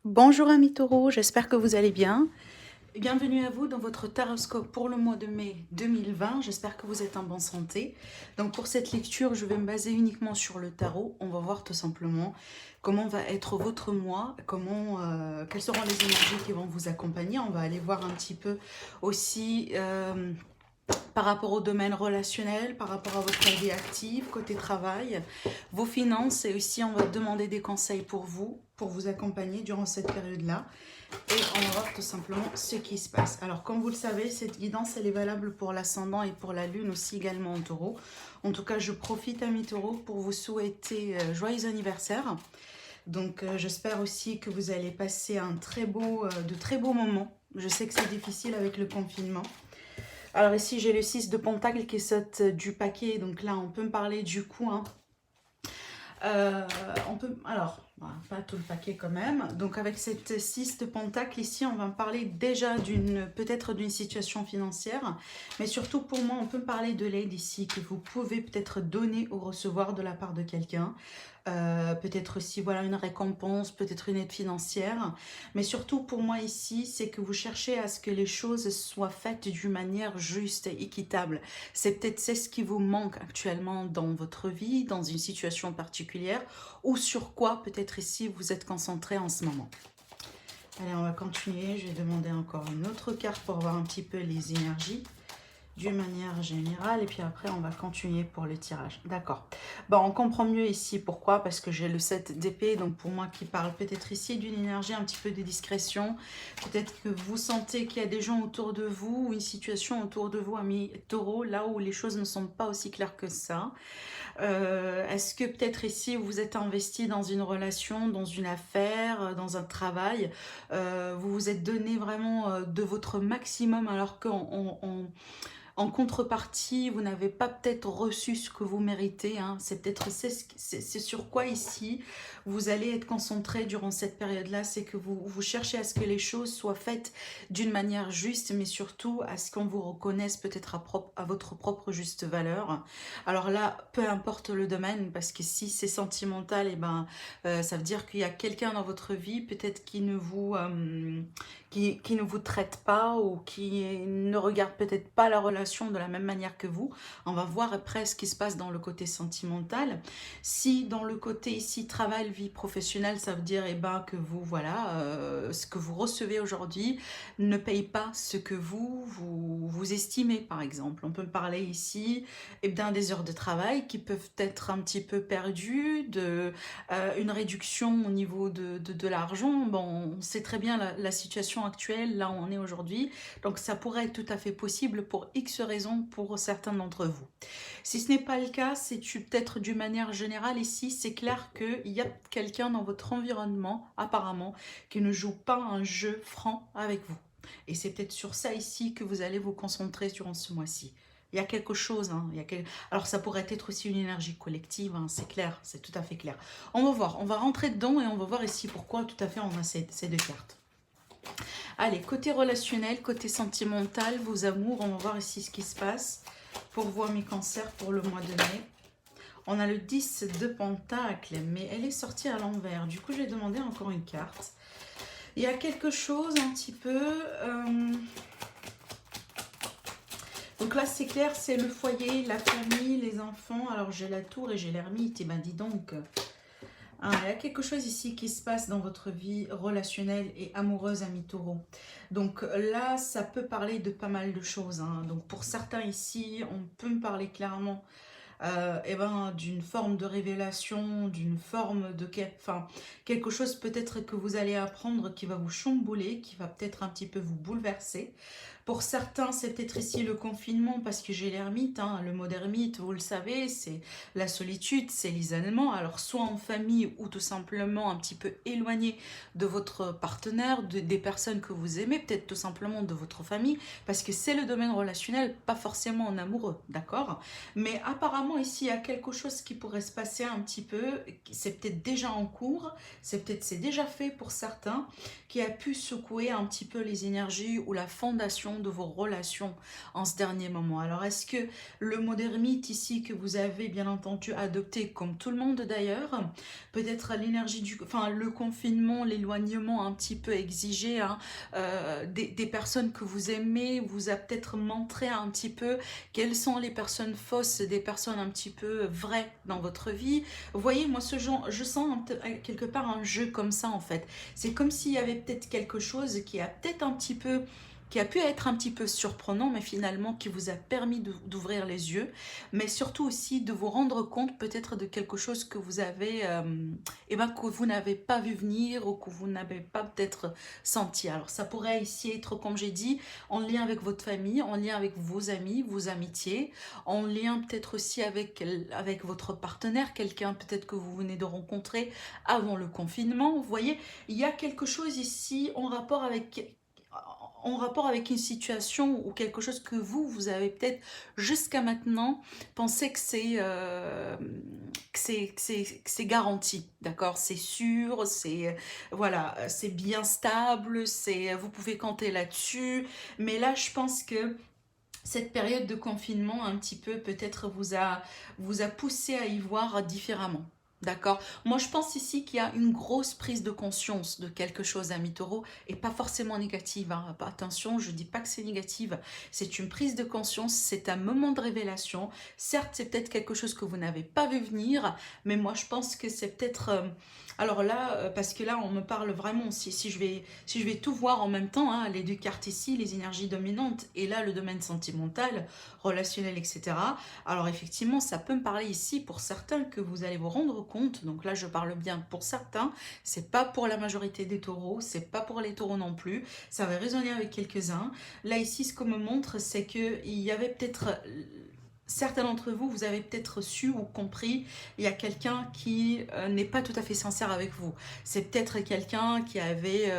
Bonjour amis taureaux, j'espère que vous allez bien. Bienvenue à vous dans votre taroscope pour le mois de mai 2020. J'espère que vous êtes en bonne santé. Donc pour cette lecture, je vais me baser uniquement sur le tarot. On va voir tout simplement comment va être votre mois, quelles seront les énergies qui vont vous accompagner. On va aller voir un petit peu aussi par rapport au domaine relationnel, par rapport à votre vie active, côté travail, vos finances, et aussi on va demander des conseils pour vous accompagner durant cette période-là. Et on va voir tout simplement ce qui se passe. Alors comme vous le savez, cette guidance elle est valable pour l'ascendant et pour la lune aussi également en taureau. En tout cas, je profite à mes taureaux pour vous souhaiter joyeux anniversaire. Donc j'espère aussi que vous allez passer de très beaux moments. Je sais que c'est difficile avec le confinement. Alors ici, j'ai le 6 de Pentacle qui saute du paquet. Donc là, on peut me parler du coup. Alors, pas tout le paquet quand même. Donc avec cette 6 de Pentacle ici, on va me parler déjà peut-être d'une situation financière. Mais surtout pour moi, on peut me parler de l'aide ici que vous pouvez peut-être donner ou recevoir de la part de quelqu'un. Peut-être aussi voilà une récompense, peut-être une aide financière, mais surtout pour moi ici c'est que vous cherchez à ce que les choses soient faites d'une manière juste et équitable. C'est ce qui vous manque actuellement dans votre vie, dans une situation particulière, ou sur quoi peut-être ici vous êtes concentré en ce moment. Allez, on va continuer, je vais demander encore une autre carte pour voir un petit peu les énergies d'une manière générale, et puis après on va continuer pour le tirage. D'accord. Bon, on comprend mieux ici pourquoi, parce que j'ai le 7 d'épée, donc pour moi qui parle peut-être ici d'une énergie un petit peu de discrétion. Peut-être que vous sentez qu'il y a des gens autour de vous, ou une situation autour de vous, amis taureaux, là où les choses ne sont pas aussi claires que ça. Est-ce que peut-être ici vous êtes investi dans une relation, dans une affaire, dans un travail, vous vous êtes donné vraiment de votre maximum alors qu'en contrepartie, vous n'avez pas peut-être reçu ce que vous méritez. Hein. C'est peut-être c'est sur quoi ici vous allez être concentré durant cette période-là. C'est que vous cherchez à ce que les choses soient faites d'une manière juste, mais surtout à ce qu'on vous reconnaisse peut-être à votre propre juste valeur. Alors là, peu importe le domaine, parce que si c'est sentimental, et ça veut dire qu'il y a quelqu'un dans votre vie peut-être qui ne vous traite pas ou qui ne regarde peut-être pas la relation de la même manière que vous. On va voir après ce qui se passe dans le côté sentimental. Si dans le côté ici travail, vie professionnelle, ça veut dire que vous, voilà, ce que vous recevez aujourd'hui ne paye pas ce que vous estimez, par exemple. On peut parler ici des heures de travail qui peuvent être un petit peu perdues, une réduction au niveau de l'argent. Bon, on sait très bien la situation actuelle, là où on est aujourd'hui. Donc ça pourrait être tout à fait possible pour X raisons pour certains d'entre vous. Si ce n'est pas le cas, c'est peut-être d'une manière générale ici, c'est clair qu'il y a quelqu'un dans votre environnement, apparemment, qui ne joue pas un jeu franc avec vous. Et c'est peut-être sur ça ici que vous allez vous concentrer durant ce mois-ci. Il y a quelque chose, hein, alors ça pourrait être aussi une énergie collective, hein, c'est clair, c'est tout à fait clair. On va voir, on va rentrer dedans et on va voir ici pourquoi tout à fait on a ces deux cartes. Allez, côté relationnel, côté sentimental, vos amours, on va voir ici ce qui se passe pour vous, mes cancers, pour le mois de mai. On a le 10 de Pentacle, mais elle est sortie à l'envers. Du coup, je vais demander encore une carte. Il y a quelque chose un petit peu... Donc là, c'est clair, c'est le foyer, la famille, les enfants. Alors, j'ai la tour et j'ai l'ermite. Et ben, dis donc... il y a quelque chose ici qui se passe dans votre vie relationnelle et amoureuse, amis taureaux. Donc là, ça peut parler de pas mal de choses. Hein. Donc pour certains ici, on peut me parler clairement d'une forme de révélation, d'une forme de... Enfin, quelque chose peut-être que vous allez apprendre qui va vous chambouler, qui va peut-être un petit peu vous bouleverser. Pour certains, c'est peut-être ici le confinement, parce que j'ai l'ermite, hein, le mot d'ermite, vous le savez, c'est la solitude, c'est l'isolement. Alors, soit en famille ou tout simplement un petit peu éloigné de votre partenaire, des personnes que vous aimez, peut-être tout simplement de votre famille, parce que c'est le domaine relationnel, pas forcément en amoureux, d'accord? Mais apparemment, ici, il y a quelque chose qui pourrait se passer un petit peu, c'est peut-être déjà en cours, c'est déjà fait pour certains, qui a pu secouer un petit peu les énergies ou la fondation gestion de vos relations en ce dernier moment. Alors, est-ce que le mot d'ermite ici que vous avez bien entendu adopté, comme tout le monde d'ailleurs, peut-être l'énergie du... Enfin, le confinement, l'éloignement un petit peu exigé, hein, des personnes que vous aimez, vous a peut-être montré un petit peu quelles sont les personnes fausses, des personnes un petit peu vraies dans votre vie. Vous voyez, moi, ce genre, je sens quelque part un jeu comme ça, en fait. C'est comme s'il y avait peut-être quelque chose qui a peut-être un petit peu, qui a pu être un petit peu surprenant, mais finalement qui vous a permis d'ouvrir les yeux, mais surtout aussi de vous rendre compte peut-être de quelque chose que vous avez, que vous n'avez pas vu venir ou que vous n'avez pas peut-être senti. Alors ça pourrait ici être, comme j'ai dit, en lien avec votre famille, en lien avec vos amis, vos amitiés, en lien peut-être aussi avec votre partenaire, quelqu'un peut-être que vous venez de rencontrer avant le confinement. Vous voyez, il y a quelque chose ici en rapport avec une situation ou quelque chose que vous avez peut-être jusqu'à maintenant pensé que c'est garanti, d'accord? C'est sûr, c'est voilà, c'est bien stable, vous pouvez compter là-dessus. Mais là, je pense que cette période de confinement un petit peu peut-être vous a poussé à y voir différemment. D'accord. Moi, je pense ici qu'il y a une grosse prise de conscience de quelque chose, amis taureaux, et pas forcément négative. Hein. Attention, je ne dis pas que c'est négative. C'est une prise de conscience, c'est un moment de révélation. Certes, c'est peut-être quelque chose que vous n'avez pas vu venir, mais moi, je pense que c'est peut-être... alors là, parce que là, on me parle vraiment, si je vais tout voir en même temps, hein, les deux cartes ici, les énergies dominantes, et là, le domaine sentimental, relationnel, etc. Alors effectivement, ça peut me parler ici pour certains que vous allez vous rendre compte, donc là je parle bien pour certains, c'est pas pour la majorité des taureaux, c'est pas pour les taureaux non plus, ça va résonner avec quelques-uns. Là ici, ce qu'on me montre, c'est qu'il y avait peut-être... Certains d'entre vous, vous avez peut-être su ou compris, il y a quelqu'un qui n'est pas tout à fait sincère avec vous. C'est peut-être quelqu'un qui avait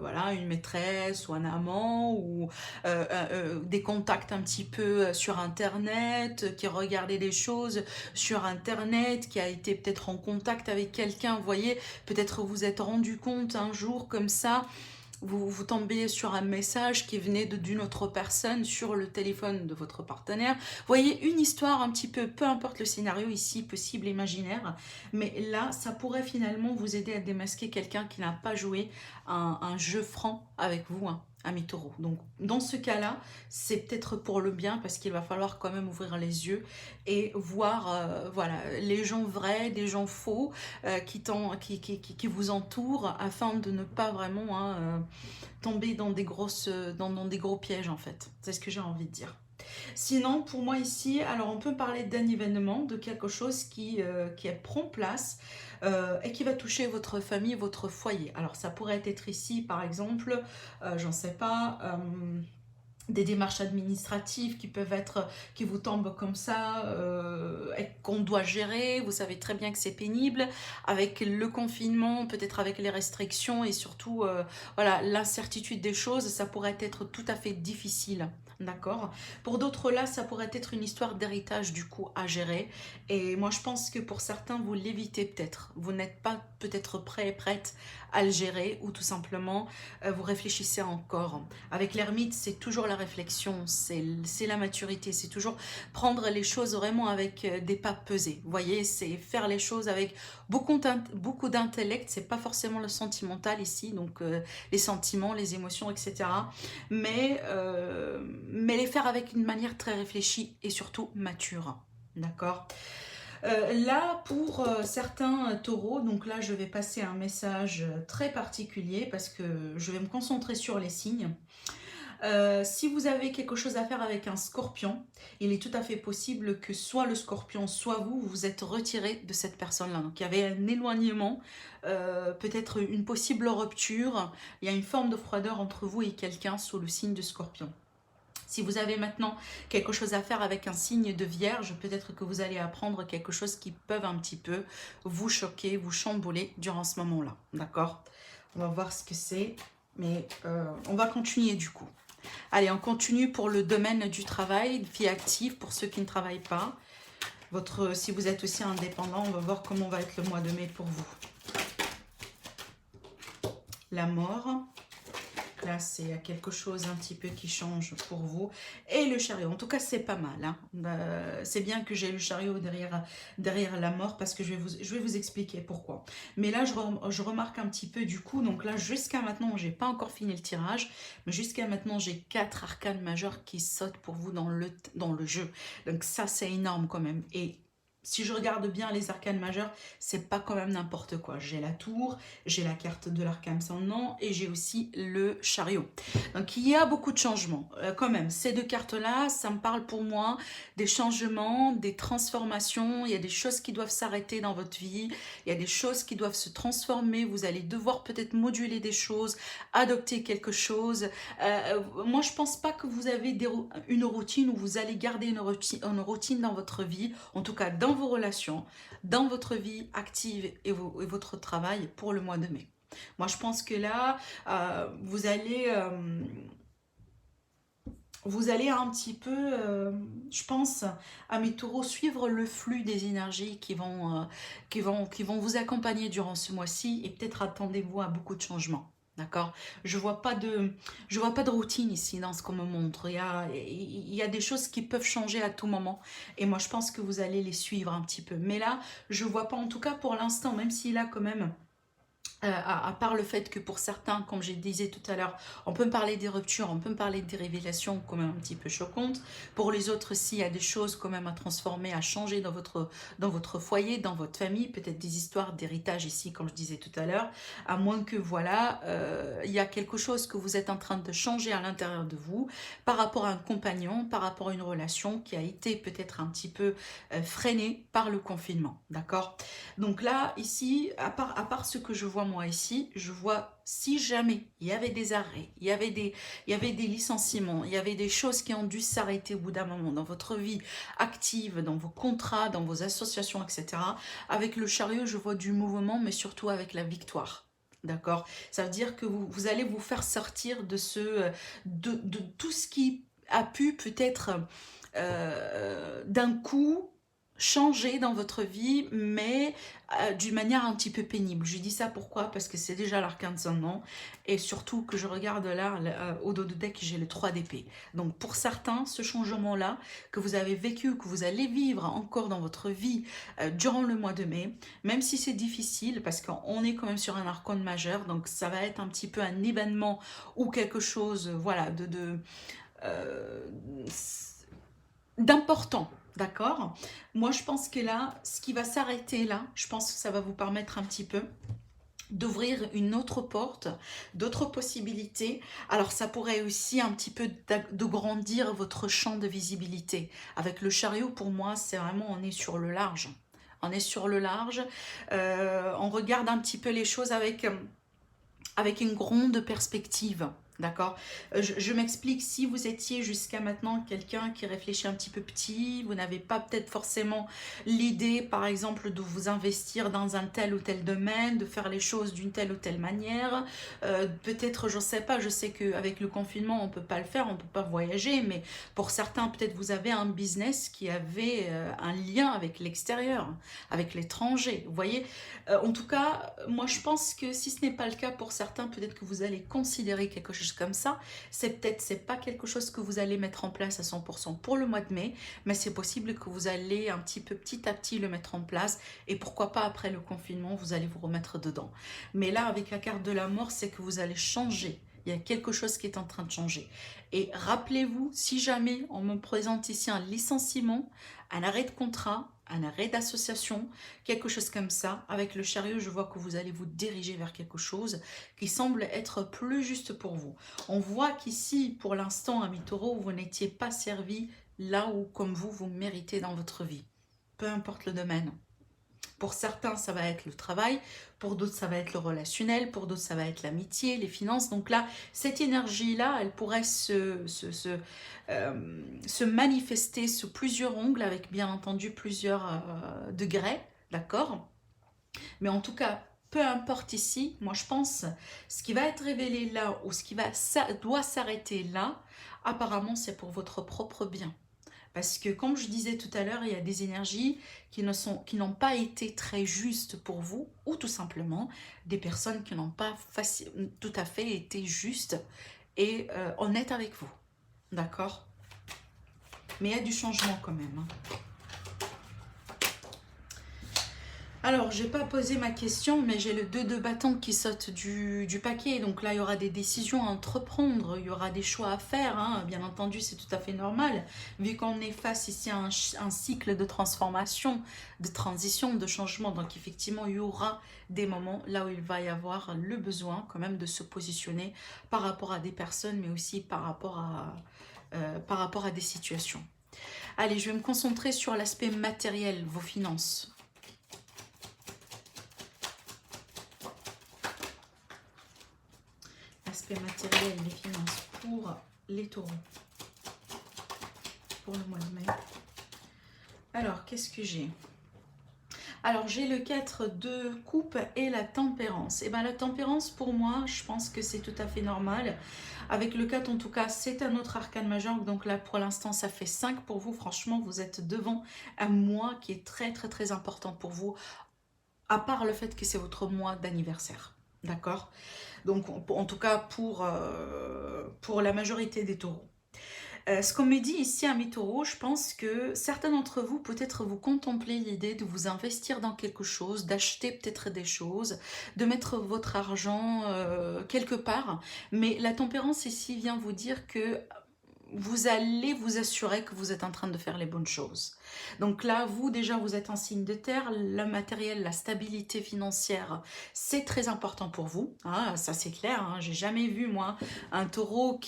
voilà, une maîtresse ou un amant ou des contacts un petit peu sur Internet, qui regardait des choses sur Internet, qui a été peut-être en contact avec quelqu'un. Vous voyez, peut-être vous êtes rendu compte un jour comme ça, vous tombez sur un message qui venait d'une autre personne sur le téléphone de votre partenaire. Vous voyez, une histoire un petit peu, peu importe le scénario ici, possible, imaginaire, mais là, ça pourrait finalement vous aider à démasquer quelqu'un qui n'a pas joué un jeu franc avec vous, hein, amis taureaux. Donc, dans ce cas-là, c'est peut-être pour le bien parce qu'il va falloir quand même ouvrir les yeux et voir voilà, les gens vrais, des gens faux qui vous entourent afin de ne pas vraiment tomber dans des dans des gros pièges en fait. C'est ce que j'ai envie de dire. Sinon, pour moi ici, alors on peut parler d'un événement, de quelque chose qui prend place et qui va toucher votre famille, votre foyer. Alors ça pourrait être ici, par exemple, j'en sais pas... des démarches administratives qui vous tombent comme ça et qu'on doit gérer. Vous savez très bien que c'est pénible avec le confinement, peut-être avec les restrictions et surtout voilà, l'incertitude des choses, ça pourrait être tout à fait difficile. D'accord. Pour d'autres là, ça pourrait être une histoire d'héritage du coup à gérer. Et moi je pense que pour certains, vous l'évitez peut-être. Vous n'êtes pas peut-être prêt et prête à le gérer ou tout simplement vous réfléchissez encore. Avec l'ermite, c'est toujours la réflexion, c'est la maturité, c'est toujours prendre les choses vraiment avec des pas pesés. Vous voyez, c'est faire les choses avec beaucoup d'intellect, c'est pas forcément le sentimental ici, donc les sentiments, les émotions, etc. Mais les faire avec une manière très réfléchie et surtout mature. D'accord. Là, pour certains taureaux, donc là, je vais passer un message très particulier parce que je vais me concentrer sur les signes. Si vous avez quelque chose à faire avec un scorpion, il est tout à fait possible que soit le scorpion, soit vous, vous êtes retiré de cette personne-là. Donc il y avait un éloignement, peut-être une possible rupture, il y a une forme de froideur entre vous et quelqu'un sous le signe de scorpion. Si vous avez maintenant quelque chose à faire avec un signe de vierge, peut-être que vous allez apprendre quelque chose qui peut un petit peu vous choquer, vous chambouler durant ce moment-là. D'accord? On va voir ce que c'est, mais on va continuer du coup. Allez, on continue pour le domaine du travail, vie active pour ceux qui ne travaillent pas. Si vous êtes aussi indépendant, on va voir comment va être le mois de mai pour vous. La mort, Là, c'est quelque chose un petit peu qui change pour vous. Et le chariot, en tout cas, c'est pas mal. Hein. C'est bien que j'ai le chariot derrière la mort parce que je vais vous expliquer pourquoi. Mais là, je remarque un petit peu du coup. Donc là, jusqu'à maintenant, j'ai pas encore fini le tirage. Mais jusqu'à maintenant, j'ai 4 arcanes majeures qui sautent pour vous dans le jeu. Donc ça, c'est énorme quand même. Et si je regarde bien les arcanes majeures, c'est pas quand même n'importe quoi. J'ai la tour, j'ai la carte de l'arcane sans nom et j'ai aussi le chariot. Donc il y a beaucoup de changements quand même. Ces deux cartes-là, ça me parle pour moi des changements, des transformations. Il y a des choses qui doivent s'arrêter dans votre vie. Il y a des choses qui doivent se transformer. Vous allez devoir peut-être moduler des choses, adopter quelque chose. Moi, je pense pas que vous avez une routine où vous allez garder une routine dans votre vie. En tout cas, dans vos relations, dans votre vie active et votre travail pour le mois de mai. Moi, je pense que là, vous allez un petit peu, je pense, à mes taureaux, suivre le flux des énergies qui vont vous accompagner durant ce mois-ci et peut-être attendez-vous à beaucoup de changements. D'accord. Je vois pas de routine ici dans ce qu'on me montre. Il y a des choses qui peuvent changer à tout moment. Et moi, je pense que vous allez les suivre un petit peu. Mais là, je vois pas, en tout cas pour l'instant, même s'il a quand même à part le fait que pour certains, comme je disais tout à l'heure, on peut me parler des ruptures, on peut me parler des révélations quand même un petit peu choquantes. Pour les autres, s'il y a des choses quand même à transformer, à changer dans votre foyer, dans votre famille, peut-être des histoires d'héritage ici, comme je disais tout à l'heure, à moins que voilà, il y a quelque chose que vous êtes en train de changer à l'intérieur de vous par rapport à un compagnon, par rapport à une relation qui a été peut-être un petit peu freinée par le confinement, d'accord? Donc là, ici, à part ce que je vois moi ici, je vois si jamais il y avait des arrêts, il y avait des licenciements, il y avait des choses qui ont dû s'arrêter au bout d'un moment dans votre vie active, dans vos contrats, dans vos associations, etc. Avec le chariot, je vois du mouvement, mais surtout avec la victoire. D'accord? Ça veut dire que vous allez vous faire sortir de tout ce qui a pu peut-être d'un coup changer dans votre vie, mais d'une manière un petit peu pénible. Je dis ça pourquoi? Parce que c'est déjà l'arcane de son nom, et surtout que je regarde là, au dos de deck, j'ai le 3 d'épée. Donc pour certains, ce changement-là, que vous avez vécu, que vous allez vivre encore dans votre vie durant le mois de mai, même si c'est difficile, parce qu'on est quand même sur un arcane majeur, donc ça va être un petit peu un événement ou quelque chose, voilà, euh, d'important, d'accord? Moi, je pense que là, ce qui va s'arrêter là, je pense que ça va vous permettre un petit peu d'ouvrir une autre porte, d'autres possibilités. Alors, ça pourrait aussi un petit peu de grandir votre champ de visibilité. Avec le chariot, pour moi, c'est vraiment, on est sur le large. On est sur le large. On regarde un petit peu les choses avec une grande perspective. D'accord. Je m'explique, si vous étiez jusqu'à maintenant quelqu'un qui réfléchit un petit peu petit, vous n'avez pas peut-être forcément l'idée, par exemple, de vous investir dans un tel ou tel domaine, de faire les choses d'une telle ou telle manière. Peut-être, je ne sais pas, je sais qu'avec le confinement, on ne peut pas le faire, on ne peut pas voyager, mais pour certains, peut-être vous avez un business qui avait un lien avec l'extérieur, avec l'étranger. Vous voyez, en tout cas, moi je pense que si ce n'est pas le cas pour certains, peut-être que vous allez considérer quelque chose comme ça. C'est pas quelque chose que vous allez mettre en place à 100% pour le mois de mai, mais c'est possible que vous allez un petit peu petit à petit le mettre en place, et pourquoi pas après le confinement, vous allez vous remettre dedans. Mais là, avec la carte de la mort, c'est que vous allez changer. Il y a quelque chose qui est en train de changer. Et rappelez-vous, si jamais on me présente ici un licenciement, un arrêt de contrat, un arrêt d'association, quelque chose comme ça, avec le chariot, je vois que vous allez vous diriger vers quelque chose qui semble être plus juste pour vous. On voit qu'ici, pour l'instant, ami taureau, vous n'étiez pas servi là où, comme vous méritez dans votre vie. Peu importe le domaine. Pour certains, ça va être le travail, pour d'autres, ça va être le relationnel, pour d'autres, ça va être l'amitié, les finances. Donc là, cette énergie-là, elle pourrait se manifester sous plusieurs ongles, avec bien entendu plusieurs degrés, d'accord? Mais en tout cas, peu importe ici, moi je pense, ce qui va être révélé là, ou ce qui doit s'arrêter là, apparemment c'est pour votre propre bien. Parce que comme je disais tout à l'heure, il y a des énergies qui n'ont pas été très justes pour vous, ou tout simplement des personnes qui n'ont pas tout à fait été justes et honnêtes avec vous. D'accord? Mais il y a du changement quand même, hein. Alors, je n'ai pas posé ma question, mais j'ai le 2 de bâton qui saute du paquet. Donc là, il y aura des décisions à entreprendre, il y aura des choix à faire, hein. Bien entendu, c'est tout à fait normal. Vu qu'on est face ici à un cycle de transformation, de transition, de changement. Donc effectivement, il y aura des moments là où il va y avoir le besoin quand même de se positionner par rapport à des personnes, mais aussi par rapport à des situations. Allez, je vais me concentrer sur l'aspect matériel, vos finances. Aspect matériel, les finances pour les taureaux. Pour le mois de mai. Alors, qu'est-ce que j'ai? Alors, j'ai le 4 de coupe et la tempérance. Et bien, la tempérance, pour moi, je pense que c'est tout à fait normal. Avec le 4, en tout cas, c'est un autre arcane majeur. Donc là, pour l'instant, ça fait 5 pour vous. Franchement, vous êtes devant un mois qui est très, très, très important pour vous. À part le fait que c'est votre mois d'anniversaire. D'accord? Donc, en tout cas, pour la majorité des taureaux. Ce qu'on me dit ici à mes taureaux, je pense que certains d'entre vous, peut-être vous contemplez l'idée de vous investir dans quelque chose, d'acheter peut-être des choses, de mettre votre argent quelque part. Mais la tempérance ici vient vous dire que vous allez vous assurer que vous êtes en train de faire les bonnes choses. Donc là, vous, déjà, vous êtes en signe de terre, le matériel, la stabilité financière, c'est très important pour vous. Hein, ça, c'est clair. Hein, j'ai jamais vu, moi, un taureau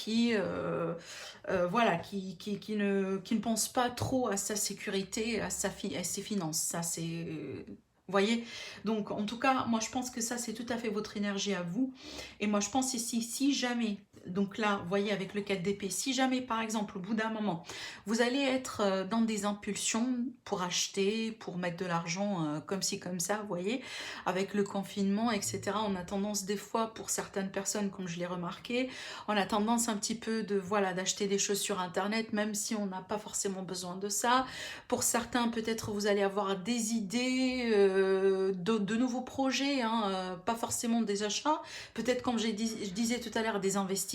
voilà, qui ne pense pas trop à sa sécurité, à ses finances. Ça, c'est... vous voyez? Donc, en tout cas, moi, je pense que ça, c'est tout à fait votre énergie à vous. Et moi, je pense ici, si jamais... Donc là, vous voyez, avec le 4 d'épée, si jamais, par exemple, au bout d'un moment, vous allez être dans des impulsions pour acheter, pour mettre de l'argent comme ci, comme ça, vous voyez, avec le confinement, etc., on a tendance des fois, pour certaines personnes, comme je l'ai remarqué, on a tendance un petit peu de, voilà, d'acheter des choses sur Internet, même si on n'a pas forcément besoin de ça. Pour certains, peut-être, vous allez avoir des idées, de nouveaux projets, hein, pas forcément des achats, peut-être, comme je disais tout à l'heure, des investissements.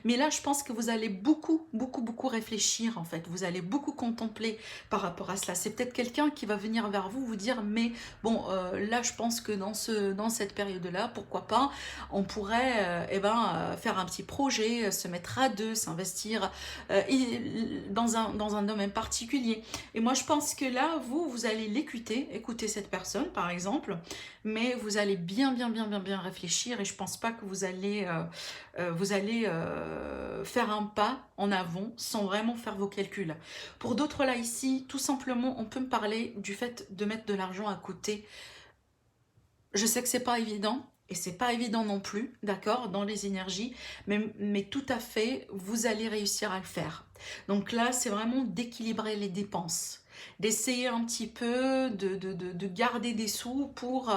Mais là, je pense que vous allez beaucoup, beaucoup, beaucoup réfléchir, en fait. Vous allez beaucoup contempler par rapport à cela. C'est peut-être quelqu'un qui va venir vers vous, vous dire, mais bon, là, je pense que dans cette période-là, pourquoi pas, on pourrait faire un petit projet, se mettre à deux, s'investir dans un domaine particulier. Et moi, je pense que là, vous allez écouter cette personne, par exemple, mais vous allez bien réfléchir et je pense pas que vous allez faire un pas en avant sans vraiment faire vos calculs. Pour d'autres là ici, tout simplement, on peut me parler du fait de mettre de l'argent à côté. Je sais que c'est pas évident et c'est pas évident non plus, d'accord, dans les énergies, mais tout à fait, vous allez réussir à le faire. Donc là, c'est vraiment d'équilibrer les dépenses, d'essayer un petit peu de garder des sous pour,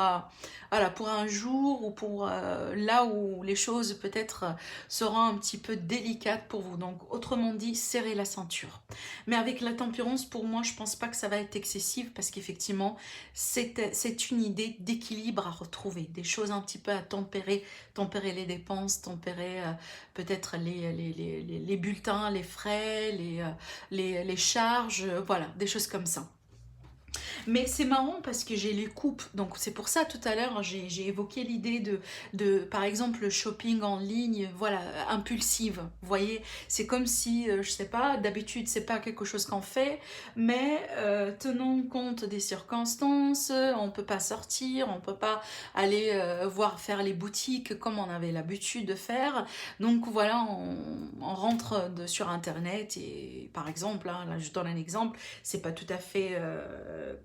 voilà, pour un jour ou pour là où les choses peut-être seront un petit peu délicates pour vous. Donc autrement dit, serrer la ceinture. Mais avec la tempérance, pour moi, je pense pas que ça va être excessif parce qu'effectivement, c'est une idée d'équilibre à retrouver, des choses un petit peu à tempérer les dépenses, tempérer peut-être les bulletins, les frais, les charges, voilà, des choses comme ça. Mais c'est marrant parce que j'ai les coupes, donc c'est pour ça tout à l'heure j'ai évoqué l'idée par exemple le shopping en ligne, voilà, impulsive, vous voyez, c'est comme si, je sais pas, d'habitude c'est pas quelque chose qu'on fait, mais tenons compte des circonstances, on peut pas sortir, on peut pas aller faire les boutiques comme on avait l'habitude de faire, donc voilà, on rentre sur internet et par exemple, hein, là je donne un exemple, c'est pas tout à fait...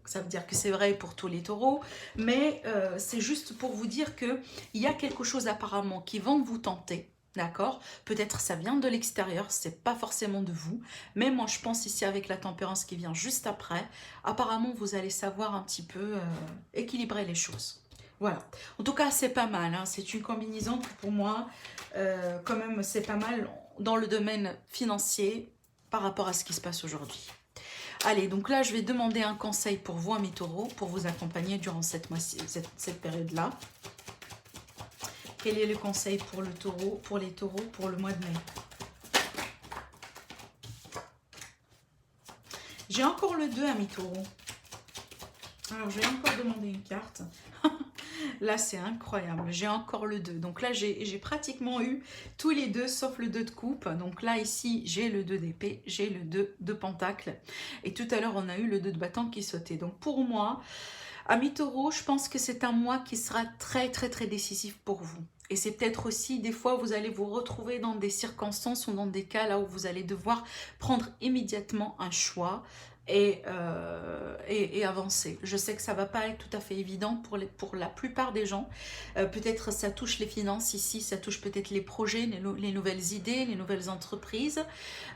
ça veut dire que c'est vrai pour tous les taureaux, mais c'est juste pour vous dire qu'il y a quelque chose apparemment qui va vous tenter, d'accord? Peut-être ça vient de l'extérieur, c'est pas forcément de vous, mais moi je pense ici avec la tempérance qui vient juste après, apparemment vous allez savoir un petit peu équilibrer les choses. Voilà, en tout cas c'est pas mal, hein. C'est une combinaison que pour moi, quand même c'est pas mal dans le domaine financier par rapport à ce qui se passe aujourd'hui. Allez, donc là, je vais demander un conseil pour vous, amis taureaux, pour vous accompagner durant cette période-là. Quel est le conseil pour le taureau, pour les taureaux, pour le mois de mai? J'ai encore le 2, amis taureaux. Alors, je vais encore demander une carte. Là, c'est incroyable. J'ai encore le 2. Donc là, j'ai pratiquement eu tous les deux, sauf le 2 de coupe. Donc là, ici, j'ai le 2 d'épée, j'ai le 2 de pentacle. Et tout à l'heure, on a eu le 2 de bâton qui sautait. Donc pour moi, amis taureaux, je pense que c'est un mois qui sera très, très, très décisif pour vous. Et c'est peut-être aussi, des fois, vous allez vous retrouver dans des circonstances ou dans des cas là où vous allez devoir prendre immédiatement un choix et avancer. Je sais que ça va pas être tout à fait évident pour la plupart des gens. Peut-être ça touche les finances ici, ça touche peut-être les projets, les nouvelles idées, les nouvelles entreprises.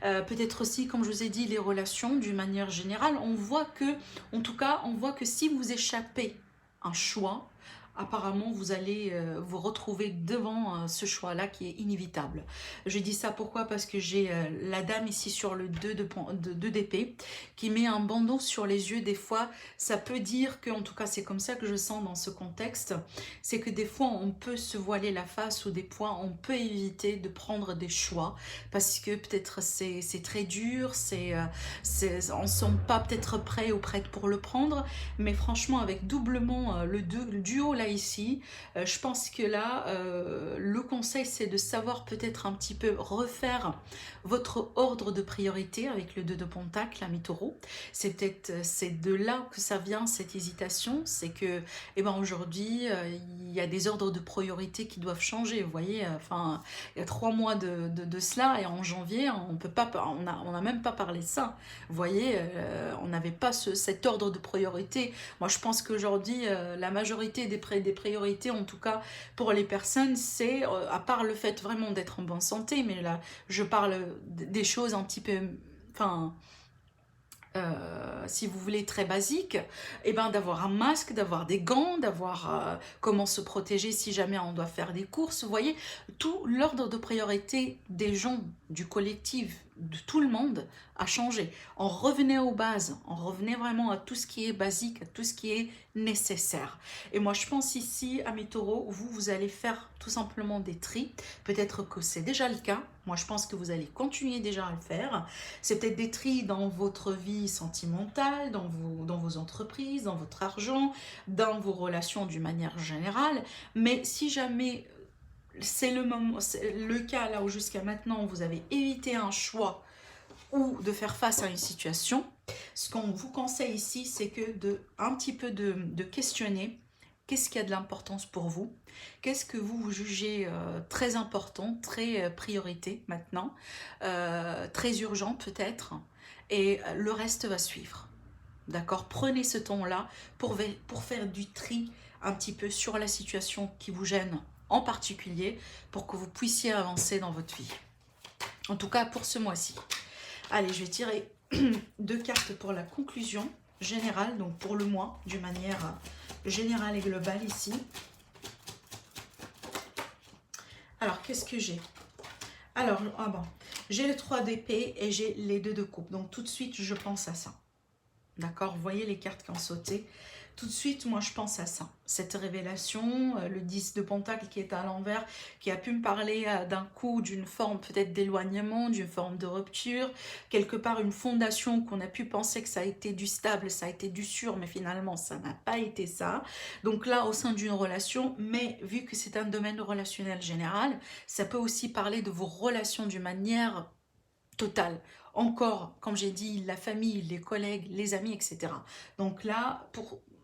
Peut-être aussi, comme je vous ai dit, les relations d'une manière générale. On voit que, en tout cas, on voit que si vous échappez un choix, apparemment vous allez vous retrouver devant ce choix-là qui est inévitable. Je dis ça pourquoi? Parce que j'ai la dame ici sur le 2 d'épée qui met un bandeau sur les yeux. Des fois, ça peut dire que, en tout cas c'est comme ça que je sens dans ce contexte, c'est que des fois on peut se voiler la face ou des fois on peut éviter de prendre des choix parce que peut-être c'est très dur, on ne sent pas peut-être prêt ou prête pour le prendre, mais franchement avec doublement le duo là ici, je pense que là le conseil c'est de savoir peut-être un petit peu refaire votre ordre de priorité avec le 2 de pentacle, ami taureau. C'est peut-être c'est de là que ça vient cette hésitation, c'est que eh ben, aujourd'hui il y a des ordres de priorité qui doivent changer, vous voyez, enfin il y a 3 mois de cela et en janvier on peut pas, on a même pas parlé de ça, vous voyez, on n'avait pas cet ordre de priorité. Moi je pense qu'aujourd'hui la majorité des priorités, en tout cas pour les personnes, c'est à part le fait vraiment d'être en bonne santé, mais là je parle des choses un petit peu, enfin si vous voulez très basique, et ben d'avoir un masque, d'avoir des gants, d'avoir comment se protéger si jamais on doit faire des courses. Vous voyez, tout l'ordre de priorité des gens, du collectif, de tout le monde a changé. On revenait aux bases, on revenait vraiment à tout ce qui est basique, à tout ce qui est nécessaire. Et moi je pense ici, à mes taureaux, vous allez faire tout simplement des tris. Peut-être que c'est déjà le cas. Moi je pense que vous allez continuer déjà à le faire. C'est peut-être des tris dans votre vie sentimentale, dans vos entreprises, dans votre argent, dans vos relations d'une manière générale. Mais si jamais c'est le cas là où jusqu'à maintenant vous avez évité un choix ou de faire face à une situation, ce qu'on vous conseille ici, c'est que un petit peu de questionner qu'est-ce qui a de l'importance pour vous, qu'est-ce que vous jugez très important, très priorité maintenant, très urgent peut-être, et le reste va suivre. D'accord? Prenez ce temps-là pour faire du tri un petit peu sur la situation qui vous gêne en particulier, pour que vous puissiez avancer dans votre vie. En tout cas pour ce mois-ci. Allez, je vais tirer 2 cartes pour la conclusion générale, donc pour le mois, d'une manière générale et globale ici. Alors, qu'est-ce que j'ai? Alors, j'ai le 3 d'épée et j'ai les 2 de coupe. Donc, tout de suite, je pense à ça. D'accord? Vous voyez les cartes qui ont sauté. Tout de suite, moi, je pense à ça. Cette révélation, le 10 de pentacle qui est à l'envers, qui a pu me parler d'un coup d'une forme peut-être d'éloignement, d'une forme de rupture, quelque part une fondation qu'on a pu penser que ça a été du stable, ça a été du sûr, mais finalement, ça n'a pas été ça. Donc là, au sein d'une relation, mais vu que c'est un domaine relationnel général, ça peut aussi parler de vos relations d'une manière totale. Encore, comme j'ai dit, la famille, les collègues, les amis, etc. Donc là,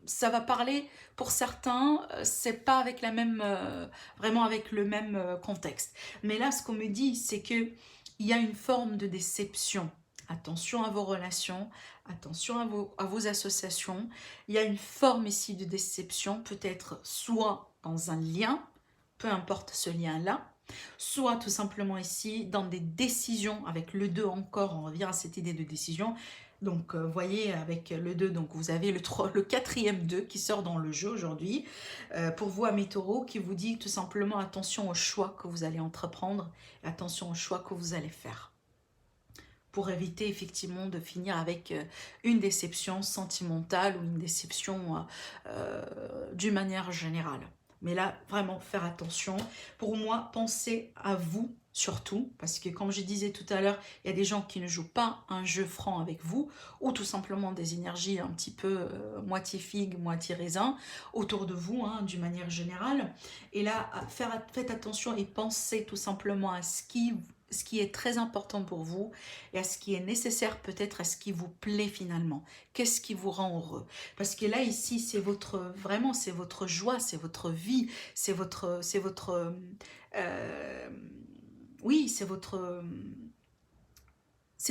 ça va parler pour certains, c'est pas avec la même, vraiment avec le même contexte. Mais là, ce qu'on me dit, c'est que il y a une forme de déception. Attention à vos relations, attention à vos associations. Il y a une forme ici de déception, peut-être soit dans un lien, peu importe ce lien-là, soit tout simplement ici dans des décisions avec le 2 encore, on revient à cette idée de décision. Donc vous voyez avec le 2, donc vous avez le 4e 2 qui sort dans le jeu aujourd'hui. Pour vous amis taureaux, qui vous dit tout simplement attention aux choix que vous allez entreprendre, attention aux choix que vous allez faire. pour éviter effectivement de finir avec une déception sentimentale ou une déception d'une manière générale. Mais là, vraiment faire attention. Pour moi, pensez à vous surtout, parce que comme je disais tout à l'heure, il y a des gens qui ne jouent pas un jeu franc avec vous, ou tout simplement des énergies un petit peu moitié figue, moitié raisin, autour de vous, hein, d'une manière générale. Et là, faites attention et pensez tout simplement à ce qui est très important pour vous et à ce qui est nécessaire peut-être, à ce qui vous plaît finalement. Qu'est-ce qui vous rend heureux? Parce que là, ici, c'est vraiment, c'est votre joie, c'est votre vie, euh, oui, c'est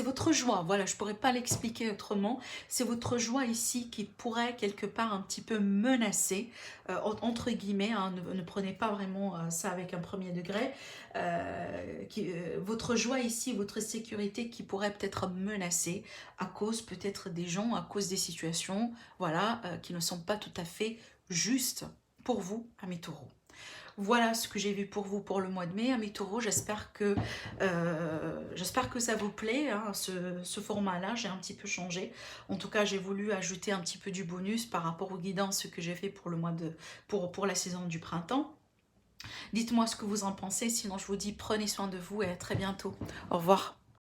votre joie, voilà, je pourrais pas l'expliquer autrement. C'est votre joie ici qui pourrait quelque part un petit peu menacer, entre guillemets, hein, ne prenez pas vraiment ça avec un premier degré. Votre joie ici, votre sécurité qui pourrait peut-être menacée à cause peut-être des gens, à cause des situations, voilà, qui ne sont pas tout à fait justes pour vous, amis taureaux. Voilà ce que j'ai vu pour vous pour le mois de mai, amis taureaux. J'espère que ça vous plaît, hein, ce format-là. J'ai un petit peu changé. En tout cas, j'ai voulu ajouter un petit peu du bonus par rapport aux guidances que j'ai fait pour le mois de, pour la saison du printemps. Dites-moi ce que vous en pensez. Sinon, je vous dis prenez soin de vous et à très bientôt. Au revoir.